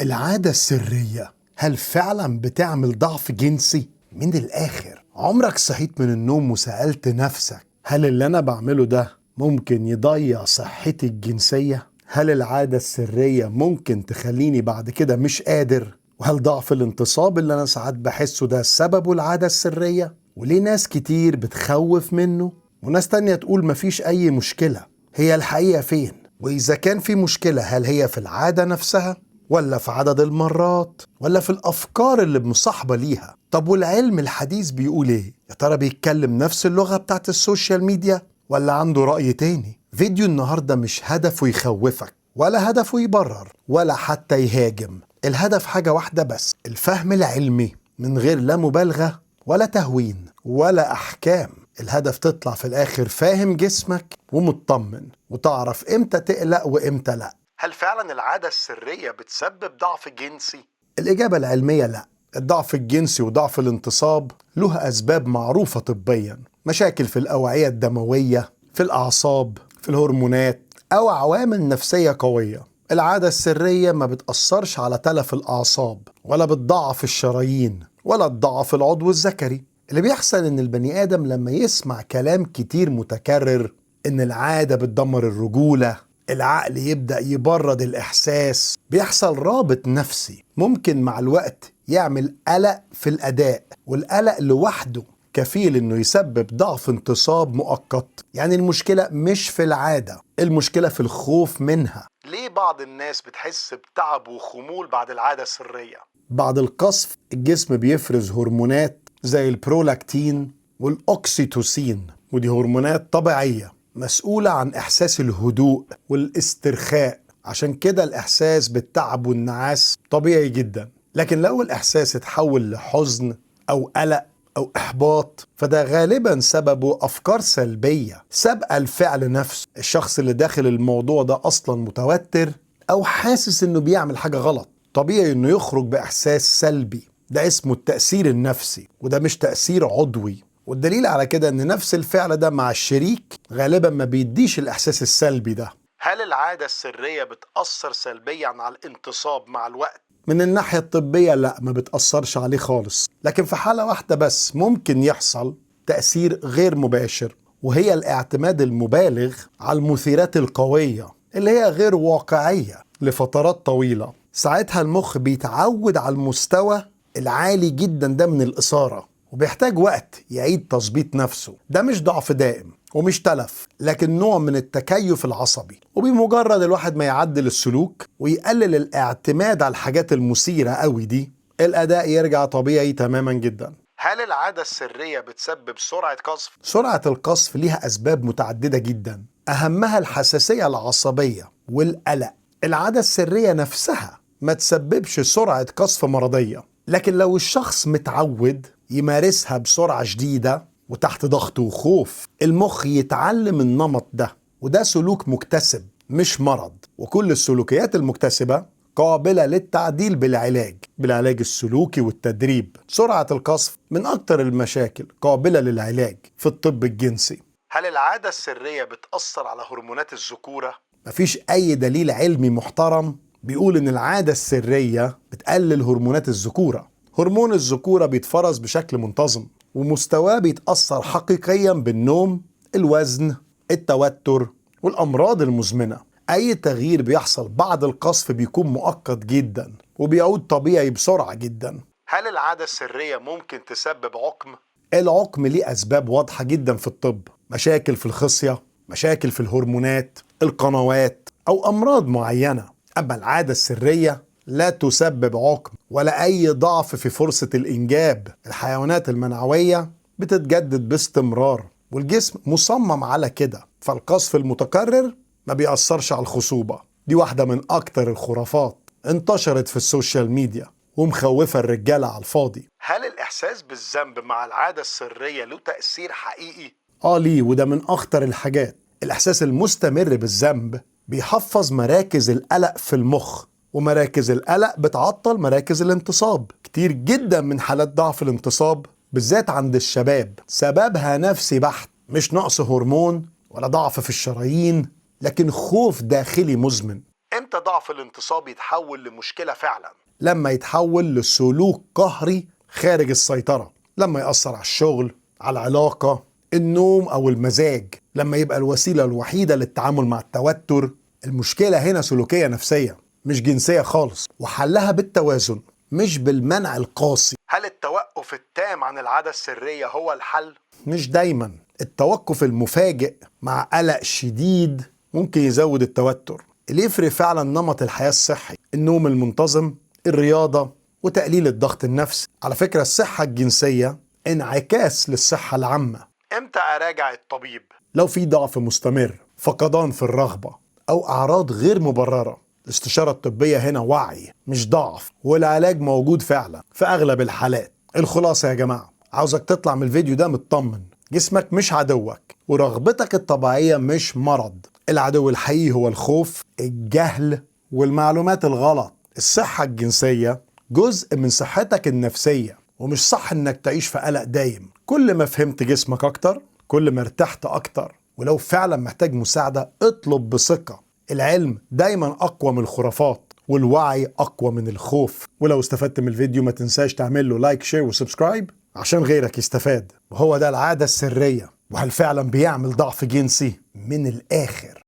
العادة السرية هل فعلا بتعمل ضعف جنسي؟ من الآخر، عمرك صحيت من النوم وسألت نفسك هل اللي أنا بعمله ده ممكن يضيع صحتي الجنسية؟ هل العادة السرية ممكن تخليني بعد كده مش قادر؟ وهل ضعف الانتصاب اللي أنا ساعات بحسه ده سببه العادة السرية؟ وليه ناس كتير بتخوف منه وناس تانية تقول مفيش أي مشكلة؟ هي الحقيقة فين؟ وإذا كان في مشكلة هل هي في العادة نفسها؟ ولا في عدد المرات؟ ولا في الأفكار اللي مصاحبة ليها؟ طب والعلم الحديث بيقول إيه؟ يا ترى بيتكلم نفس اللغة بتاعت السوشيال ميديا؟ ولا عنده رأي تاني؟ فيديو النهاردة مش هدفه يخوفك ولا هدفه يبرر ولا حتى يهاجم. الهدف حاجة واحدة بس، الفهم العلمي من غير لا مبالغة ولا تهوين ولا أحكام. الهدف تطلع في الآخر فاهم جسمك ومطمن وتعرف إمتى تقلق وإمتى لأ. هل فعلا العادة السرية بتسبب ضعف جنسي؟ الإجابة العلمية لأ. الضعف الجنسي وضعف الانتصاب له أسباب معروفة طبيا، مشاكل في الأوعية الدموية، في الأعصاب، في الهرمونات، أو عوامل نفسية قوية. العادة السرية ما بتأثرش على تلف الأعصاب ولا بتضعف الشرايين ولا تضعف العضو الذكري. اللي بيحصل إن البني آدم لما يسمع كلام كتير متكرر إن العادة بتدمر الرجولة، العقل يبدأ يبرد الإحساس، بيحصل رابط نفسي ممكن مع الوقت يعمل قلق في الأداء، والقلق لوحده كفيل إنه يسبب ضعف انتصاب مؤقت. يعني المشكلة مش في العادة، المشكلة في الخوف منها. ليه بعض الناس بتحس بتعب وخمول بعد العادة السرية؟ بعد القصف الجسم بيفرز هرمونات زي البرولاكتين والأوكسيتوسين، ودي هرمونات طبيعية مسؤولة عن إحساس الهدوء والاسترخاء. عشان كده الإحساس بالتعب والنعاس طبيعي جدا. لكن لو الإحساس اتحول لحزن أو قلق أو إحباط فده غالبا سببه أفكار سلبية سابقة الفعل نفسه. الشخص اللي داخل الموضوع ده أصلا متوتر أو حاسس إنه بيعمل حاجة غلط، طبيعي إنه يخرج بإحساس سلبي. ده اسمه التأثير النفسي، وده مش تأثير عضوي. والدليل على كده إن نفس الفعل ده مع الشريك غالبا ما بيديش الإحساس السلبي ده. هل العادة السرية بتأثر سلبيا على الانتصاب مع الوقت؟ من الناحية الطبية لا، ما بتأثرش عليه خالص. لكن في حالة واحدة بس ممكن يحصل تأثير غير مباشر، وهي الاعتماد المبالغ على المثيرات القوية اللي هي غير واقعية لفترات طويلة. ساعتها المخ بيتعود على المستوى العالي جدا ده من الإثارة، وبيحتاج وقت يعيد تظبيط نفسه. ده مش ضعف دائم ومش تلف، لكن نوع من التكيف العصبي. وبمجرد الواحد ما يعدل السلوك ويقلل الاعتماد على الحاجات المثيرة قوي دي، الأداء يرجع طبيعي تماما جدا. هل العادة السرية بتسبب سرعة قذف؟ سرعة القذف ليها أسباب متعددة جدا، أهمها الحساسية العصبية والقلق. العادة السرية نفسها ما تسببش سرعة قذف مرضية، لكن لو الشخص متعود يمارسها بسرعة شديدة وتحت ضغط وخوف، المخ يتعلم النمط ده، وده سلوك مكتسب مش مرض. وكل السلوكيات المكتسبة قابلة للتعديل بالعلاج السلوكي والتدريب. سرعة القذف من أكتر المشاكل قابلة للعلاج في الطب الجنسي. هل العادة السرية بتأثر على هرمونات الذكورة؟ مفيش أي دليل علمي محترم بيقول إن العادة السرية بتقلل هرمونات الذكورة. هرمون الذكورة بيتفرز بشكل منتظم، ومستواه بيتأثر حقيقيا بالنوم، الوزن، التوتر، والأمراض المزمنة. أي تغيير بيحصل بعد القذف بيكون مؤقت جدا وبيعود طبيعي بسرعة جدا. هل العادة السرية ممكن تسبب عقم؟ العقم ليه أسباب واضحة جدا في الطب، مشاكل في الخصية، مشاكل في الهرمونات، القنوات، أو أمراض معينة. أما العادة السرية لا تسبب عقم ولا أي ضعف في فرصة الإنجاب. الحيوانات المنوية بتتجدد باستمرار والجسم مصمم على كده، فالقذف المتكرر ما بيأثرش على الخصوبة. دي واحدة من أكتر الخرافات انتشرت في السوشيال ميديا ومخوفة الرجالة على الفاضي. هل الإحساس بالذنب مع العادة السرية له تأثير حقيقي؟ ليه، وده من أخطر الحاجات. الإحساس المستمر بالذنب بيحفظ مراكز القلق في المخ، ومراكز القلق بتعطل مراكز الانتصاب. كتير جدا من حالات ضعف الانتصاب بالذات عند الشباب سببها نفسي بحت، مش نقص هرمون ولا ضعف في الشرايين، لكن خوف داخلي مزمن. امتى امتى ضعف الانتصاب يتحول لمشكلة فعلا؟ لما يتحول لسلوك قهري خارج السيطرة، لما يأثر على الشغل، على العلاقة، النوم أو المزاج، لما يبقى الوسيلة الوحيدة للتعامل مع التوتر. المشكلة هنا سلوكية نفسية مش جنسية خالص، وحلها بالتوازن مش بالمنع القاسي. هل التوقف التام عن العادة السرية هو الحل؟ مش دايما. التوقف المفاجئ مع قلق شديد ممكن يزود التوتر. اللي يفرق فعلا نمط الحياة الصحي، النوم المنتظم، الرياضة، وتقليل الضغط النفسي. على فكرة الصحة الجنسية انعكاس للصحة العامة. امتى أراجع الطبيب؟ لو في ضعف مستمر، فقدان في الرغبة، أو أعراض غير مبررة. الاستشارة الطبية هنا وعي مش ضعف، والعلاج موجود فعلا في أغلب الحالات. الخلاصة يا جماعة، عاوزك تطلع من الفيديو ده مطمن. جسمك مش عدوك، ورغبتك الطبيعية مش مرض. العدو الحقيقي هو الخوف، الجهل، والمعلومات الغلط. الصحة الجنسية جزء من صحتك النفسية، ومش صح انك تعيش في قلق دايم. كل ما فهمت جسمك اكتر، كل ما ارتحت اكتر. ولو فعلا محتاج مساعدة اطلب بثقة. العلم دايما اقوى من الخرافات، والوعي اقوى من الخوف. ولو استفدت من الفيديو ما تنساش تعمل له لايك، شير، وسبسكرايب عشان غيرك يستفاد. وهو ده العادة السرية، وهل فعلا بيعمل ضعف جنسي؟ من الآخر.